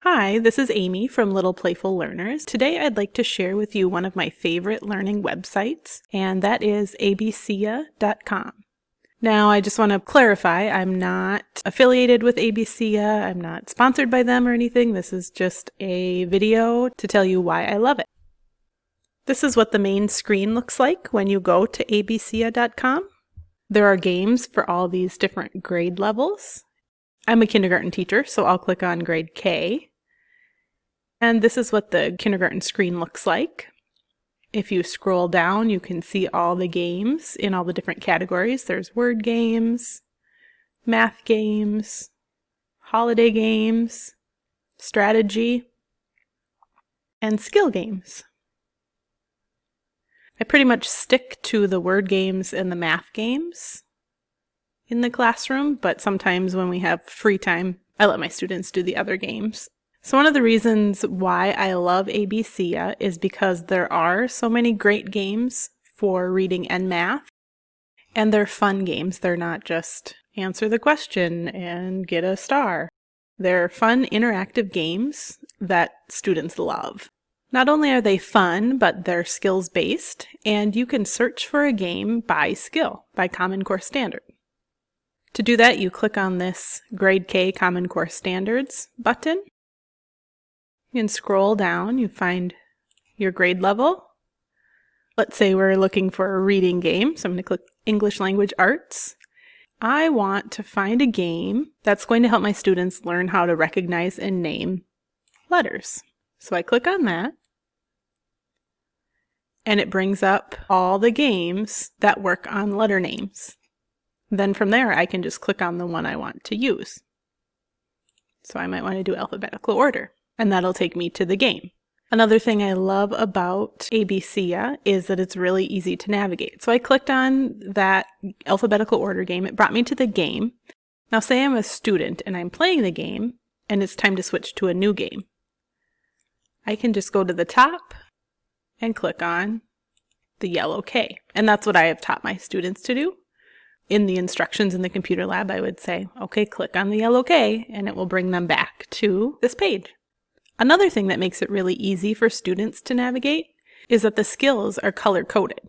Hi, this is Amy from Little Playful Learners. Today I'd like to share with you one of my favorite learning websites, and that is ABCYa.com. Now, I just want to clarify, I'm not affiliated with ABCYa, I'm not sponsored by them or anything. This is just a video to tell you why I love it. This is what the main screen looks like when you go to ABCYa.com. There are games for all these different grade levels. I'm a kindergarten teacher, so I'll click on grade K. And this is what the kindergarten screen looks like. If you scroll down, you can see all the games in all the different categories. There's word games, math games, holiday games, strategy, and skill games. I pretty much stick to the word games and the math games in the classroom, but sometimes when we have free time, I let my students do the other games. So one of the reasons why I love ABCYa is because there are so many great games for reading and math, and they're fun games. They're not just answer the question and get a star. They're fun, interactive games that students love. Not only are they fun, but they're skills-based, and you can search for a game by skill, by Common Core Standard. To do that, you click on this Grade K Common Core Standards button. You can scroll down, you find your grade level. Let's say we're looking for a reading game, so I'm going to click English Language Arts. I want to find a game that's going to help my students learn how to recognize and name letters. So I click on that, and it brings up all the games that work on letter names. Then from there, I can just click on the one I want to use. So I might want to do alphabetical order, and that'll take me to the game. Another thing I love about ABCYa is that it's really easy to navigate. So I clicked on that alphabetical order game. It brought me to the game. Now say I'm a student and I'm playing the game, and it's time to switch to a new game. I can just go to the top and click on the yellow K. And that's what I have taught my students to do. In the instructions in the computer lab, I would say, okay, click on the yellow K, and it will bring them back to this page. Another thing that makes it really easy for students to navigate is that the skills are color-coded.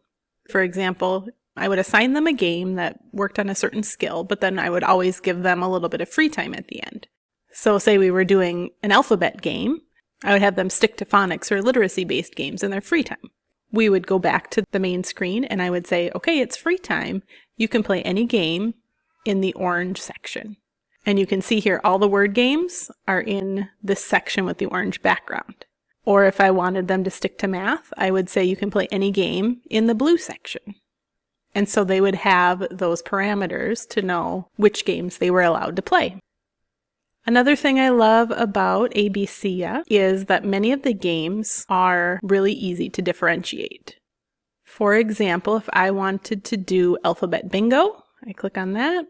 For example, I would assign them a game that worked on a certain skill, but then I would always give them a little bit of free time at the end. So say we were doing an alphabet game, I would have them stick to phonics or literacy-based games in their free time. We would go back to the main screen and I would say, okay, it's free time. You can play any game in the orange section. And you can see here all the word games are in this section with the orange background. Or if I wanted them to stick to math, I would say you can play any game in the blue section. And so they would have those parameters to know which games they were allowed to play. Another thing I love about ABCYa is that many of the games are really easy to differentiate. For example, if I wanted to do alphabet bingo, I click on that.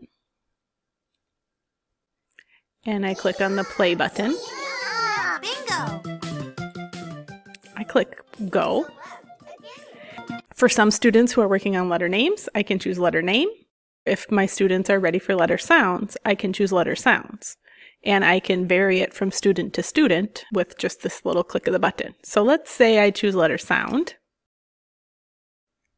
And I click on the play button. Bingo! I click go. For some students who are working on letter names, I can choose letter name. If my students are ready for letter sounds, I can choose letter sounds. And I can vary it from student to student with just this little click of the button. So let's say I choose letter sound.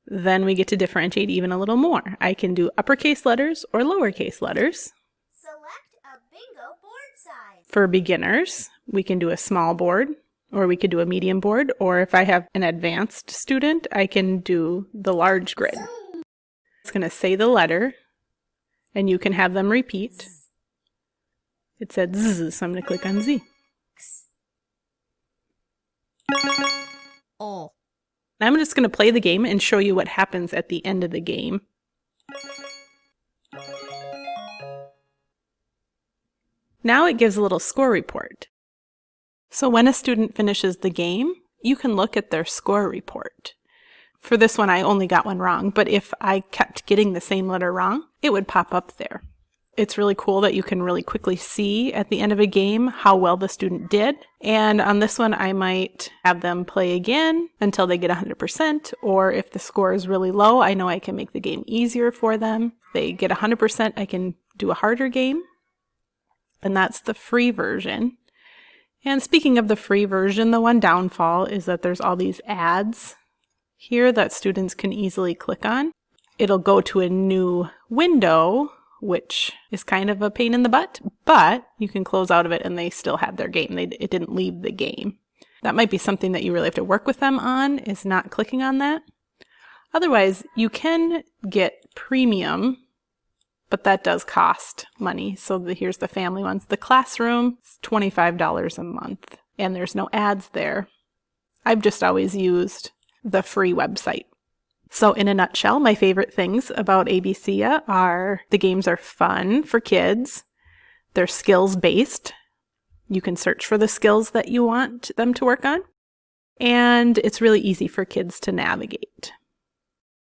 Then we get to differentiate even a little more. I can do uppercase letters or lowercase letters. Select a bingo board size. For beginners, we can do a small board, or we could do a medium board, or if I have an advanced student, I can do the large grid. It's going to say the letter, and you can have them repeat. It said Z, so I'm going to click on Z. O. I'm just going to play the game and show you what happens at the end of the game. Now it gives a little score report. So when a student finishes the game, you can look at their score report. For this one, I only got one wrong, but if I kept getting the same letter wrong, it would pop up there. It's really cool that you can really quickly see at the end of a game how well the student did. And on this one, I might have them play again until they get 100%. Or if the score is really low, I know I can make the game easier for them. If they get 100%, I can do a harder game. And that's the free version. And speaking of the free version, the one downfall is that there's all these ads here that students can easily click on. It'll go to a new window, which is kind of a pain in the butt, but you can close out of it and they still have their game. It didn't leave the game. That might be something that you really have to work with them on, is not clicking on that. Otherwise, you can get premium, but that does cost money. So here's the family ones. The classroom is $25 a month, and there's no ads there. I've just always used the free website. So in a nutshell, my favorite things about ABCYa are the games are fun for kids. They're skills-based. You can search for the skills that you want them to work on. And it's really easy for kids to navigate.